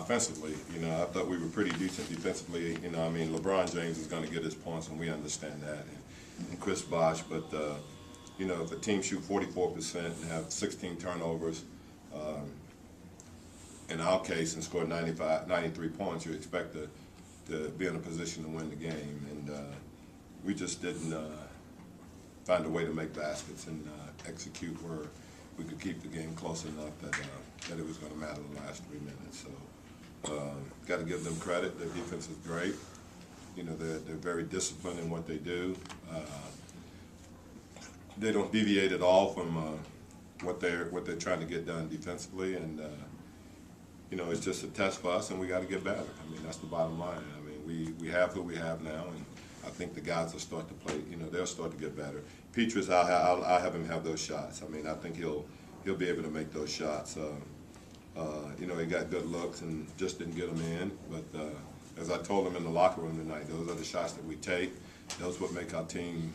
offensively. You know, I thought we were pretty decent defensively. You know, I mean, LeBron James is going to get his points, and we understand that. And Chris Bosh, but you know, if a team shoot 44% and have 16 turnovers, in our case, and score 93 points, you expect to be in a position to win the game. And we just didn't find a way to make baskets and execute where we could keep the game close enough that it was going to matter the last 3 minutes. So got to give them credit. Their defense is great. You know, they're very disciplined in what they do. They don't deviate at all from what they're trying to get done defensively, and you know, it's just a test for us, and we got to get better. I mean, that's the bottom line. I mean, we have who we have now, and I think the guys will start to play. You know, they'll start to get better. Petrus, I'll have him have those shots. I mean, I think he'll be able to make those shots. You know, he got good looks and just didn't get them in. But as I told him in the locker room tonight, those are the shots that we take. Those what make our team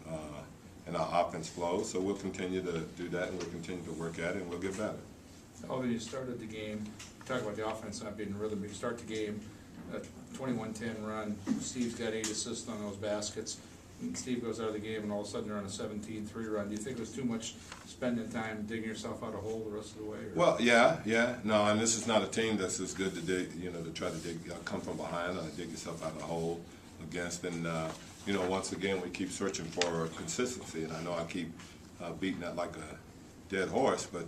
and our offense flow. So we'll continue to do that, and we'll continue to work at it, and we'll get better. Alvin, you started the game. Talk about the offense not being in rhythm. You start the game, 21-10 run. Steve's got 8 assists on those baskets. And Steve goes out of the game, and all of a sudden you're on a 17-3 run. Do you think there's too much spending time digging yourself out a hole the rest of the way? Or? Well, yeah. No, and this is not a team that's as good to dig. You know, to try to dig, come from behind or dig yourself out of a hole against. And you know, once again, we keep searching for consistency. And I know I keep beating that like a dead horse, but.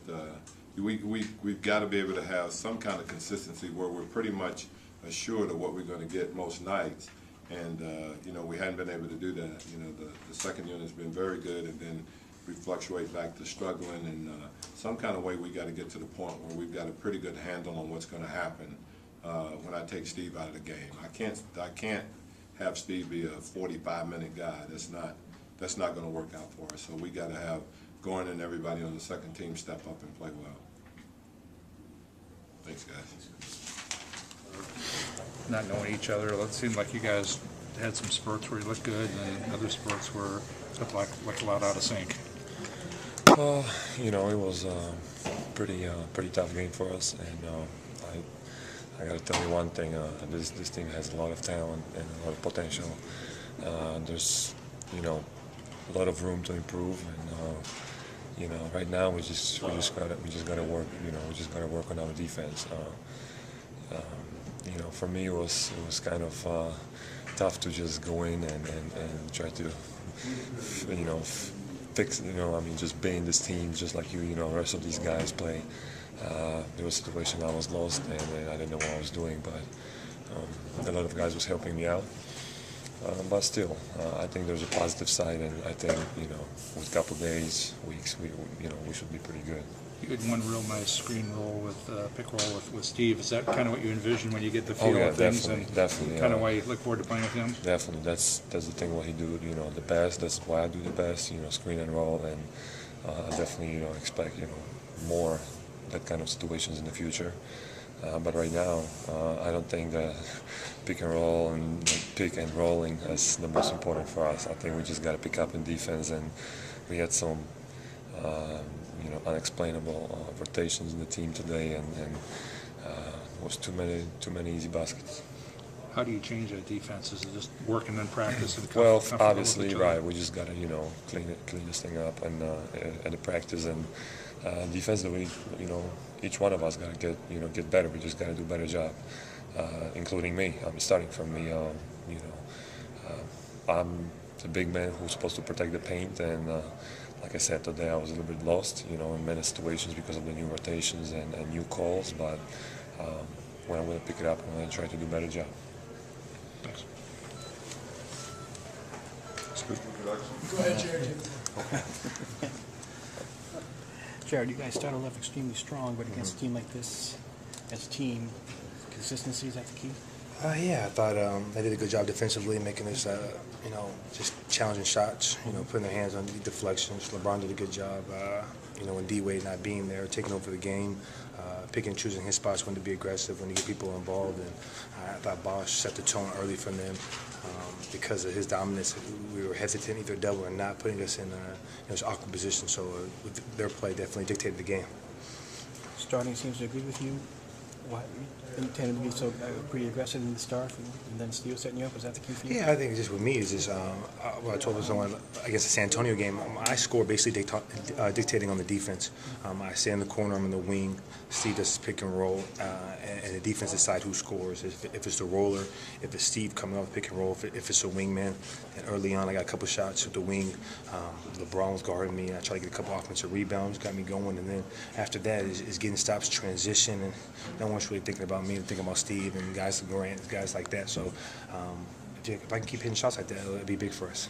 We've got to be able to have some kind of consistency where we're pretty much assured of what we're going to get most nights, and you know, we hadn't been able to do that. You know, the second unit's been very good, and then we fluctuate back to struggling, and some kind of way we got to get to the point where we've got a pretty good handle on what's going to happen when I take Steve out of the game. I can't have Steve be a 45-minute guy. That's not going to work out for us. So we got to have Goran and everybody on the second team step up and play well. Thanks, guys. Not knowing each other, it seemed like you guys had some spurts where you looked good, and other spurts where looked like a lot out of sync. You know, it was pretty tough game for us, and I got to tell you one thing: this team has a lot of talent and a lot of potential. There's, you know, a lot of room to improve, and you know, right now we just gotta work. You know, we just gotta work on our defense. You know, for me it was kind of tough to just go in and try to, you know, fix. You know, I mean, just be in this team just like you know, the rest of these guys play. There was a situation I was lost and I didn't know what I was doing, but a lot of guys was helping me out. But still, I think there's a positive side, and I think, you know, with a couple days, weeks, we should be pretty good. You had one real nice screen roll with pick roll with Steve. Is that kind of what you envision when you get the feel of things, definitely, kind of why you look forward to playing with him? Definitely, that's the thing what he do, you know, the best. That's why I do the best, you know, screen and roll, and I definitely, you know, expect, you know, more that kind of situations in the future. But right now, I don't think that pick and roll and pick and rolling is the most important for us. I think we just got to pick up in defense, and we had some, you know, unexplainable rotations in the team today, and was too many easy baskets. How do you change that defense? Is it just working in practice? And well, obviously, right. We just got to, you know, clean this thing up and at the practice, and defensively, you know, each one of us got to get better. We just got to do a better job, including me. I'm starting from me. You know, I'm the big man who's supposed to protect the paint, and like I said today, I was a little bit lost, you know, in many situations because of the new rotations and new calls. But when I'm going to pick it up, I'm going to try to do a better job. Thanks. Go ahead, Jared. Jared, you guys started off extremely strong, but against a team like this, as a team, consistency, is that the key? Yeah, I thought they did a good job defensively, making us, you know, just challenging shots, you know, putting their hands on deflections. LeBron did a good job, you know, when D-Wade not being there, taking over the game, picking and choosing his spots when to be aggressive, when to get people involved. And I thought Bosh set the tone early for them. Because of his dominance, we were hesitant either double or not, putting us in an awkward position. So their play definitely dictated the game. Starting seems to agree with you. Why you tended to be so pretty aggressive in the start, and then Steve setting you up? Was that the key for you? Yeah, I think just with me is just what I told someone against the San Antonio game. I score basically dictating on the defense. I stay in the corner, I'm in the wing. Steve does his pick and roll, and the defense decide who scores. If it's the roller, if it's Steve coming off the pick and roll, if it's a wingman. And early on, I got a couple shots with the wing. LeBron was guarding me, and I tried to get a couple offensive rebounds, got me going. And then after that is getting stops, transition, and no one's really thinking about me, thinking about Steve and guys like Grant, guys like that. So if I can keep hitting shots like that, it'll be big for us.